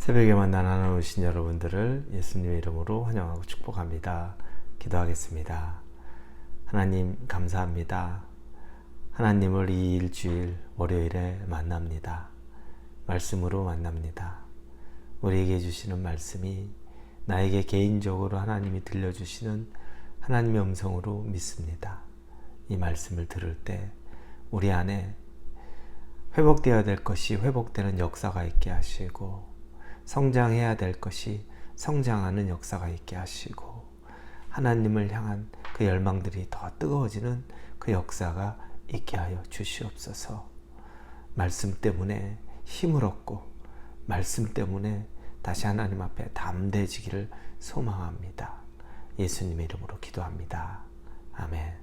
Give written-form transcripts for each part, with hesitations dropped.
새벽에 만난 하나님 오신 여러분들을 예수님의 이름으로 환영하고 축복합니다. 기도하겠습니다. 하나님 감사합니다. 하나님을 이 일주일 월요일에 만납니다. 말씀으로 만납니다. 우리에게 주시는 말씀이 나에게 개인적으로 하나님이 들려주시는 하나님의 음성으로 믿습니다. 이 말씀을 들을 때 우리 안에 회복되어야 될 것이 회복되는 역사가 있게 하시고, 성장해야 될 것이 성장하는 역사가 있게 하시고, 하나님을 향한 그 열망들이 더 뜨거워지는 그 역사가 있게 하여 주시옵소서. 말씀 때문에 힘을 얻고 말씀 때문에 다시 하나님 앞에 담대해지기를 소망합니다. 예수님의 이름으로 기도합니다. 아멘.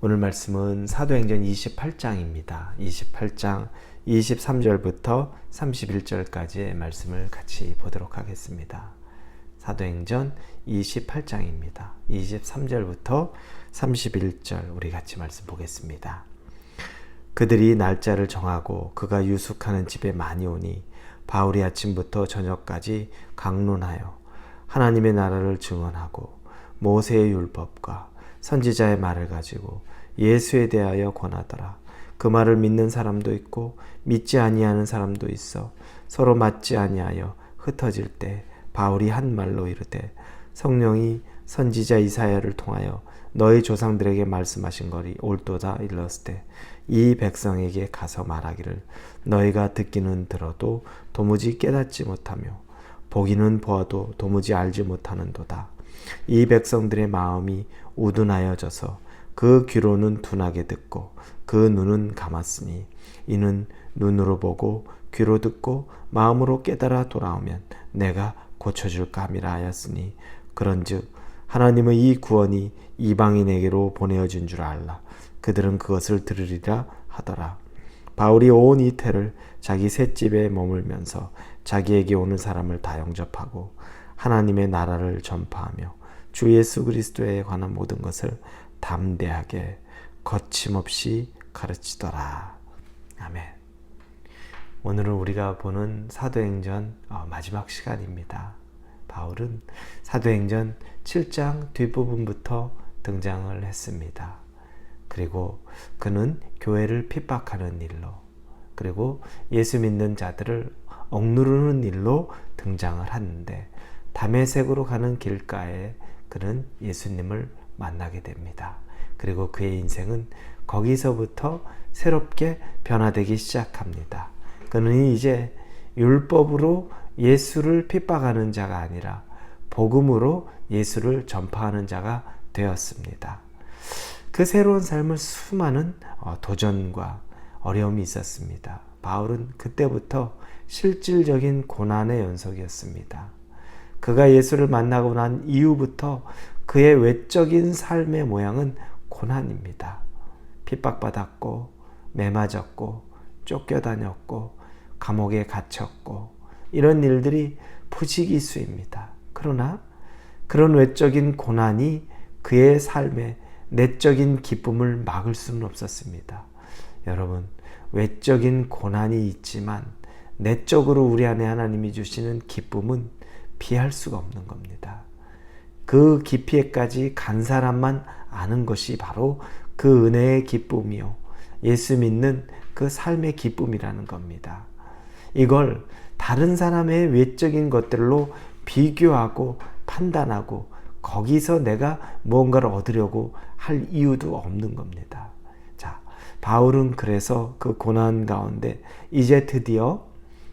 오늘 말씀은 사도행전 28장입니다. 28장 23절부터 31절까지의 말씀을 같이 보도록 하겠습니다. 사도행전 28장입니다. 23절부터 31절 우리 같이 말씀 보겠습니다. 그들이 날짜를 정하고 그가 유숙하는 집에 많이 오니 바울이 아침부터 저녁까지 강론하여 하나님의 나라를 증언하고 모세의 율법과 선지자의 말을 가지고 예수에 대하여 권하더라. 그 말을 믿는 사람도 있고 믿지 아니하는 사람도 있어 서로 맞지 아니하여 흩어질 때 바울이 한 말로 이르되, 성령이 선지자 이사야를 통하여 너희 조상들에게 말씀하신 것이 옳도다 일렀을 때 이 백성에게 가서 말하기를, 너희가 듣기는 들어도 도무지 깨닫지 못하며 보기는 보아도 도무지 알지 못하는도다. 이 백성들의 마음이 우둔하여져서 그 귀로는 둔하게 듣고 그 눈은 감았으니, 이는 눈으로 보고 귀로 듣고 마음으로 깨달아 돌아오면 내가 고쳐줄까 함이라 하였으니, 그런즉 하나님의 이 구원이 이방인에게로 보내어진 줄 알라. 그들은 그것을 들으리라 하더라. 바울이 온 이태를 자기 셋집에 머물면서 자기에게 오는 사람을 다 영접하고 하나님의 나라를 전파하며 주 예수 그리스도에 관한 모든 것을 담대하게 거침없이 가르치더라. 아멘. 오늘은 우리가 보는 사도행전 마지막 시간입니다. 바울은 사도행전 7장 뒷부분부터 등장을 했습니다. 그리고 그는 교회를 핍박하는 일로, 그리고 예수 믿는 자들을 억누르는 일로 등장을 하는데, 다메섹으로 가는 길가에 그는 예수님을 만나게 됩니다. 그리고 그의 인생은 거기서부터 새롭게 변화되기 시작합니다. 그는 이제 율법으로 예수를 핍박하는 자가 아니라 복음으로 예수를 전파하는 자가 되었습니다. 그 새로운 삶은 수많은 도전과 어려움이 있었습니다. 바울은 그때부터 실질적인 고난의 연속이었습니다. 그가 예수를 만나고 난 이후부터 그의 외적인 삶의 모양은 고난입니다. 핍박받았고 매맞았고 쫓겨다녔고 감옥에 갇혔고 이런 일들이 부지기수입니다. 그러나 그런 외적인 고난이 그의 삶의 내적인 기쁨을 막을 수는 없었습니다. 여러분, 외적인 고난이 있지만 내적으로 우리 안에 하나님이 주시는 기쁨은 피할 수가 없는 겁니다. 그 깊이에까지 간 사람만 아는 것이 바로 그 은혜의 기쁨이요, 예수 믿는 그 삶의 기쁨이라는 겁니다. 이걸 다른 사람의 외적인 것들로 비교하고 판단하고 거기서 내가 무언가를 얻으려고 할 이유도 없는 겁니다. 자, 바울은 그래서 그 고난 가운데 이제 드디어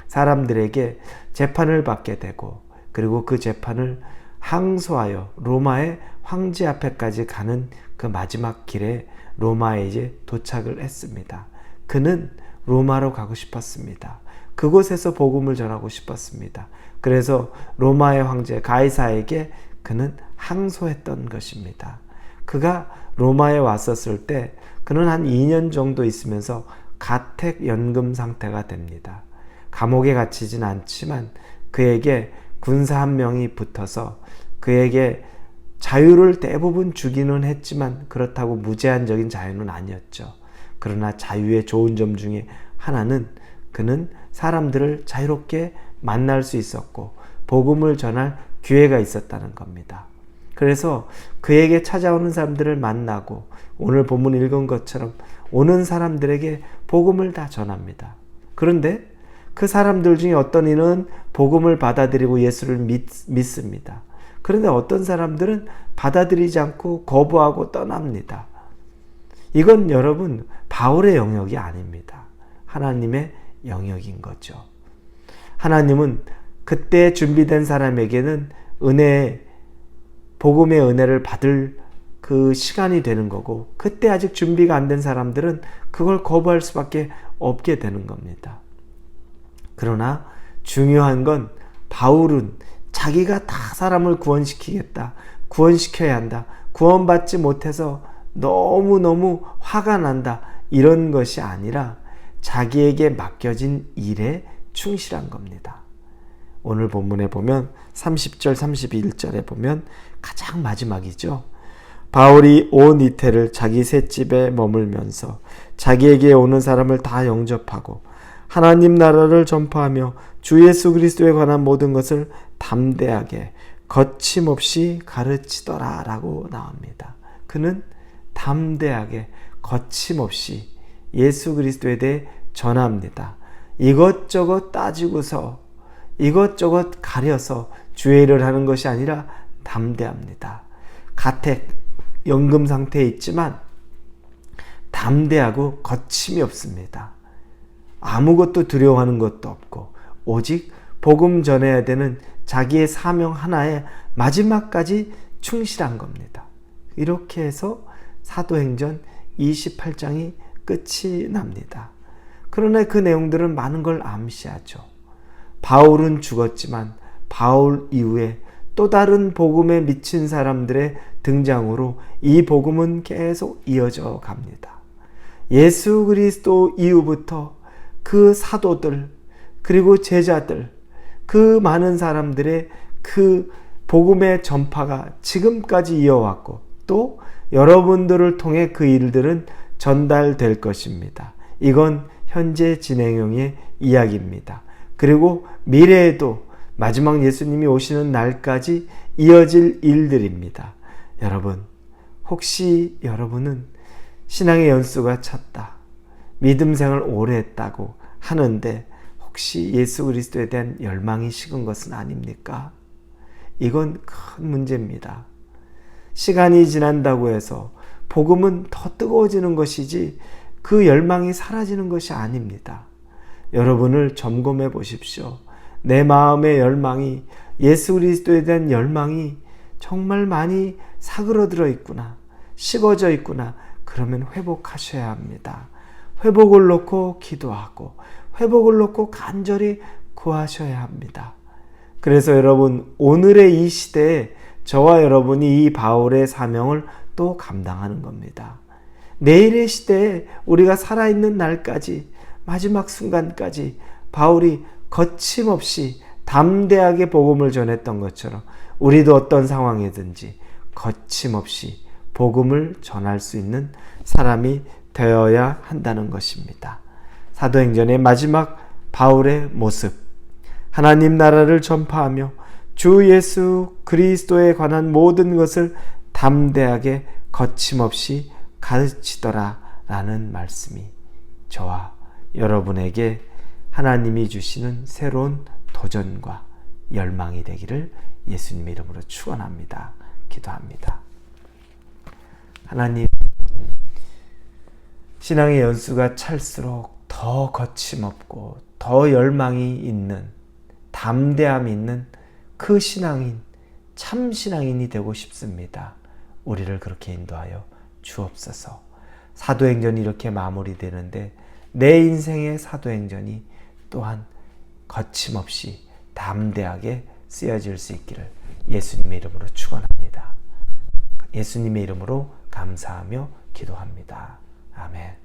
사람들에게 재판을 받게 되고, 그리고 그 재판을 항소하여 로마의 황제 앞에까지 가는 그 마지막 길에 로마에 이제 도착을 했습니다. 그는 로마로 가고 싶었습니다. 그곳에서 복음을 전하고 싶었습니다. 그래서 로마의 황제 가이사에게 그는 항소했던 것입니다. 그가 로마에 왔었을 때 그는 한 2년 정도 있으면서 가택연금 상태가 됩니다. 감옥에 갇히진 않지만 그에게 군사 한 명이 붙어서 그에게 자유를 대부분 주기는 했지만 그렇다고 무제한적인 자유는 아니었죠. 그러나 자유의 좋은 점 중에 하나는 그는 사람들을 자유롭게 만날 수 있었고 복음을 전할 기회가 있었다는 겁니다. 그래서 그에게 찾아오는 사람들을 만나고 오늘 본문 읽은 것처럼 오는 사람들에게 복음을 다 전합니다. 그런데 그 사람들 중에 어떤 이는 복음을 받아들이고 예수를 믿습니다. 그런데 어떤 사람들은 받아들이지 않고 거부하고 떠납니다. 이건 여러분 바울의 영역이 아닙니다. 하나님의 영역인 거죠. 하나님은 그때 준비된 사람에게는 복음의 은혜를 받을 그 시간이 되는 거고, 그때 아직 준비가 안 된 사람들은 그걸 거부할 수밖에 없게 되는 겁니다. 그러나 중요한 건 바울은 자기가 다 사람을 구원시키겠다, 구원시켜야 한다, 구원받지 못해서 너무너무 화가 난다, 이런 것이 아니라 자기에게 맡겨진 일에 충실한 겁니다. 오늘 본문에 보면 30절 31절에 보면 가장 마지막이죠. 바울이 온 이태를 자기 셋집에 머물면서 자기에게 오는 사람을 다 영접하고 하나님 나라를 전파하며 주 예수 그리스도에 관한 모든 것을 담대하게 거침없이 가르치더라 라고 나옵니다. 그는 담대하게 거침없이 예수 그리스도에 대해 전합니다. 이것저것 따지고서 이것저것 가려서 주의 일을 하는 것이 아니라 담대합니다. 가택, 연금 상태에 있지만 담대하고 거침이 없습니다. 아무것도 두려워하는 것도 없고 오직 복음 전해야 되는 자기의 사명 하나에 마지막까지 충실한 겁니다. 이렇게 해서 사도행전 28장이 끝이 납니다. 그러나 그 내용들은 많은 걸 암시하죠. 바울은 죽었지만 바울 이후에 또 다른 복음에 미친 사람들의 등장으로 이 복음은 계속 이어져 갑니다. 예수 그리스도 이후부터 그 사도들 그리고 제자들, 그 많은 사람들의 그 복음의 전파가 지금까지 이어왔고 또 여러분들을 통해 그 일들은 전달될 것입니다. 이건 현재 진행형의 이야기입니다. 그리고 미래에도 마지막 예수님이 오시는 날까지 이어질 일들입니다. 여러분, 혹시 여러분은 신앙의 연수가 찼다, 믿음 생활 오래 했다고 하는데 혹시 예수 그리스도에 대한 열망이 식은 것은 아닙니까? 이건 큰 문제입니다. 시간이 지난다고 해서 복음은 더 뜨거워지는 것이지 그 열망이 사라지는 것이 아닙니다. 여러분을 점검해 보십시오. 내 마음의 열망이, 예수 그리스도에 대한 열망이 정말 많이 사그러들어 있구나, 식어져 있구나. 그러면 회복하셔야 합니다. 회복을 놓고 기도하고 회복을 놓고 간절히 구하셔야 합니다. 그래서 여러분, 오늘의 이 시대에 저와 여러분이 이 바울의 사명을 또 감당하는 겁니다. 내일의 시대에 우리가 살아있는 날까지, 마지막 순간까지 바울이 거침없이 담대하게 복음을 전했던 것처럼 우리도 어떤 상황이든지 거침없이 복음을 전할 수 있는 사람이 되어야 한다는 것입니다. 사도행전의 마지막 바울의 모습, 하나님 나라를 전파하며 주 예수 그리스도에 관한 모든 것을 담대하게 거침없이 가르치더라 라는 말씀이 저와 여러분에게 하나님이 주시는 새로운 도전과 열망이 되기를 예수님의 이름으로 축원합니다. 기도합니다. 하나님, 신앙의 연수가 찰수록 더 거침없고 더 열망이 있는, 담대함이 있는 그 신앙인, 참 신앙인이 되고 싶습니다. 우리를 그렇게 인도하여 주옵소서. 사도행전이 이렇게 마무리되는데 내 인생의 사도행전이 또한 거침없이 담대하게 쓰여질 수 있기를 예수님의 이름으로 축원합니다. 예수님의 이름으로 감사하며 기도합니다. 아멘.